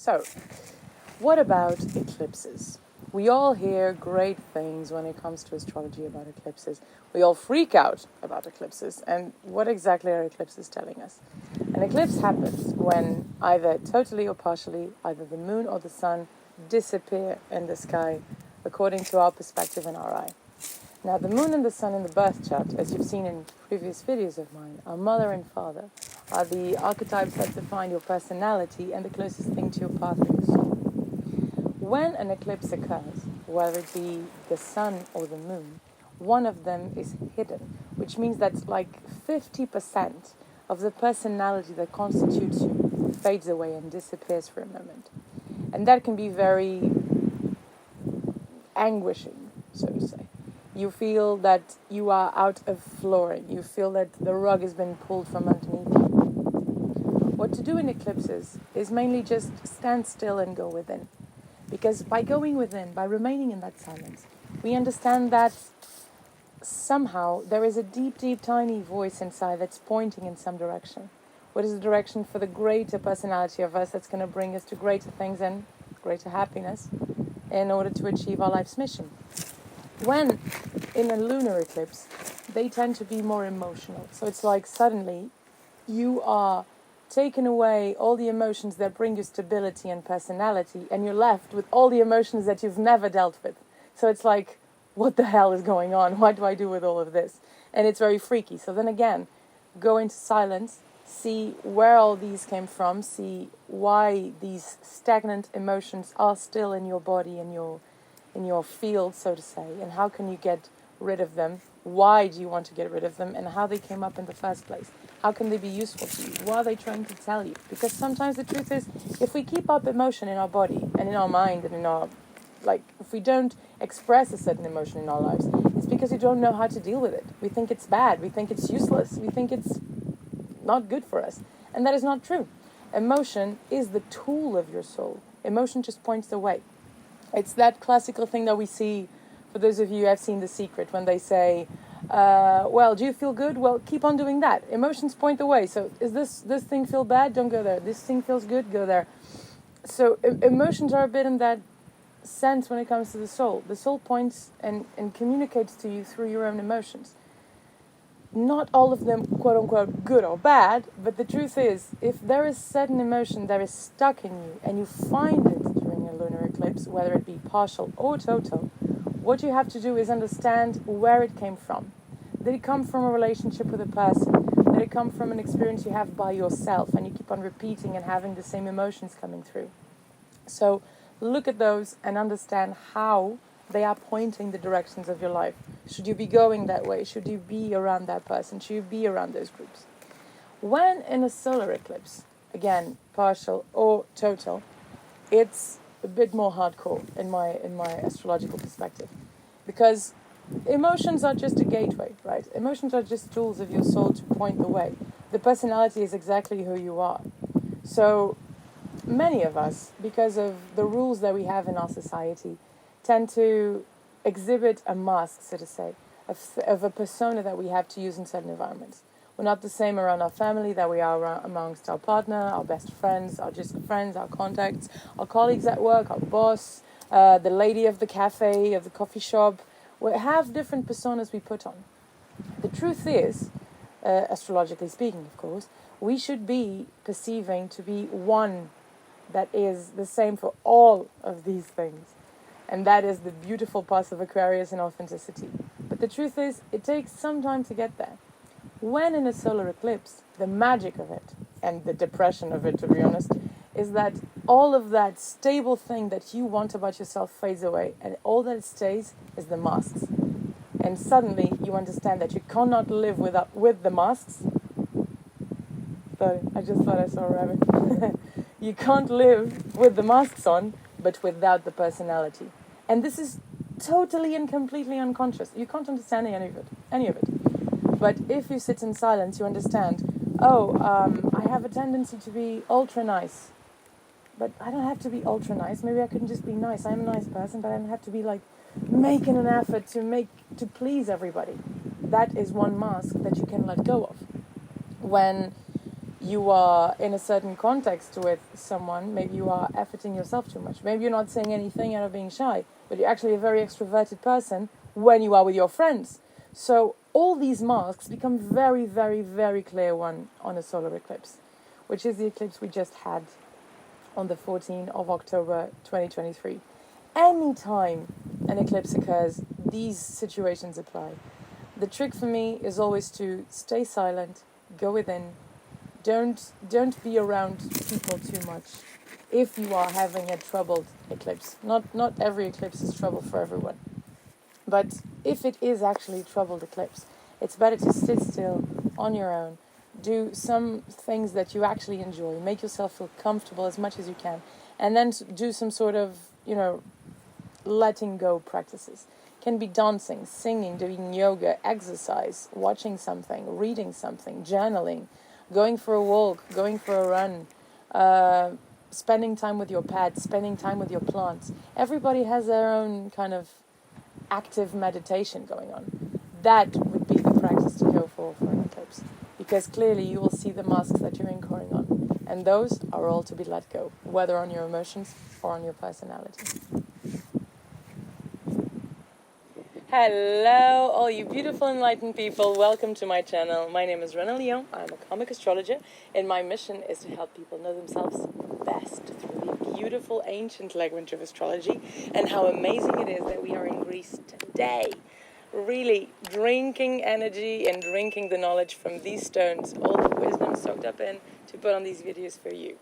So, what about eclipses? We all hear great things when it comes to astrology about eclipses. We all freak out about eclipses. And what exactly are eclipses telling us? An eclipse happens when either totally or partially, either the moon or the sun disappear in the sky according to our perspective and our eye. Now, the moon and the sun in the birth chart, as you've seen in previous videos of mine, are mother and father, are the archetypes that define your personality and the closest thing to your path in your soul. When an eclipse occurs, whether it be the sun or the moon, one of them is hidden, which means that like 50% of the personality that constitutes you fades away and disappears for a moment. And that can be very anguishing, so to say. You feel that you are out of flooring. You feel that the rug has been pulled from underneath you. What to do in eclipses is mainly just stand still and go within. Because by going within, by remaining in that silence, we understand that somehow there is a deep, deep, tiny voice inside that's pointing in some direction. What is the direction for the greater personality of us that's going to bring us to greater things and greater happiness in order to achieve our life's mission? When in a lunar eclipse, they tend to be more emotional. So it's like suddenly you are taken away all the emotions that bring you stability and personality, and you're left with all the emotions that you've never dealt with. So it's like, what the hell is going on? What do I do with all of this? And it's very freaky. So then again, go into silence, see where all these came from, see why these stagnant emotions are still in your body, in your field, so to say, and how can you get rid of them? Why do you want to get rid of them, and how they came up in the first place? How can they be useful to you? What are they trying to tell you? Because sometimes the truth is, if we keep up emotion in our body and in our mind and in our, if we don't express a certain emotion in our lives, it's because we don't know how to deal with it. We think it's bad. We think it's useless. We think it's not good for us. And that is not true. Emotion is the tool of your soul. Emotion just points the way. It's that classical thing that we see, for those of you who have seen The Secret, when they say, well, do you feel good? Well, keep on doing that. Emotions point the way. So is this thing feel bad? Don't go there. This thing feels good? Go there. So emotions are a bit in that sense when it comes to the soul. The soul points and communicates to you through your own emotions. Not all of them, quote-unquote, good or bad, but the truth is, if there is certain emotion that is stuck in you and you find it during a lunar eclipse, whether it be partial or total, what you have to do is understand where it came from. Did it come from a relationship with a person? Did it come from an experience you have by yourself and you keep on repeating and having the same emotions coming through? So look at those and understand how they are pointing the directions of your life. Should you be going that way? Should you be around that person? Should you be around those groups? When in a solar eclipse, again, partial or total, it's a bit more hardcore in my astrological perspective. Because emotions are just a gateway, right? Emotions are just tools of your soul to point the way. The personality is exactly who you are. So many of us, because of the rules that we have in our society, tend to exhibit a mask, so to say, of a persona that we have to use in certain environments. We're not the same around our family that we are amongst our partner, our best friends, our just friends, our contacts, our colleagues at work, our boss, the lady of the cafe, of the coffee shop. We have different personas we put on. The truth is, astrologically speaking, of course, we should be perceiving to be one that is the same for all of these things. And that is the beautiful part of Aquarius and authenticity. But the truth is, it takes some time to get there. When in a solar eclipse, the magic of it, and the depression of it, to be honest, is that all of that stable thing that you want about yourself fades away, and all that stays is the masks. And suddenly you understand that you cannot live with the masks. Sorry, I just thought I saw a rabbit. You can't live with the masks on, but without the personality. And this is totally and completely unconscious. You can't understand any of it. But if you sit in silence, you understand, I have a tendency to be ultra nice. But I don't have to be ultra nice. Maybe I can just be nice. I'm a nice person, but I don't have to be making an effort to please everybody. That is one mask that you can let go of. When you are in a certain context with someone, maybe you are efforting yourself too much. Maybe you're not saying anything out of being shy, but you're actually a very extroverted person when you are with your friends. So all these masks become very, very, very clear on a solar eclipse, which is the eclipse we just had on the 14th of October 2023. Anytime an eclipse occurs, these situations apply. The trick for me is always to stay silent, go within. Don't be around people too much if you are having a troubled eclipse. Not every eclipse is trouble for everyone. But if it is actually a troubled eclipse, it's better to sit still on your own, do some things that you actually enjoy, make yourself feel comfortable as much as you can, and then do some sort of, letting go practices. Can be dancing, singing, doing yoga, exercise, watching something, reading something, journaling, going for a walk, going for a run, spending time with your pets, spending time with your plants. Everybody has their own kind of active meditation going on. That would be the practice to go for an eclipse, because clearly you will see the masks that you're incurring on, and those are all to be let go, whether on your emotions or on your personality. Hello, all you beautiful enlightened people. Welcome to my channel. My name is Joana Leão. I'm a karmic astrologer, and my mission is to help people know themselves best through the beautiful ancient language of astrology, and how amazing it is that we are in Greece today, really drinking energy and drinking the knowledge from these stones, all the wisdom soaked up in, to put on these videos for you.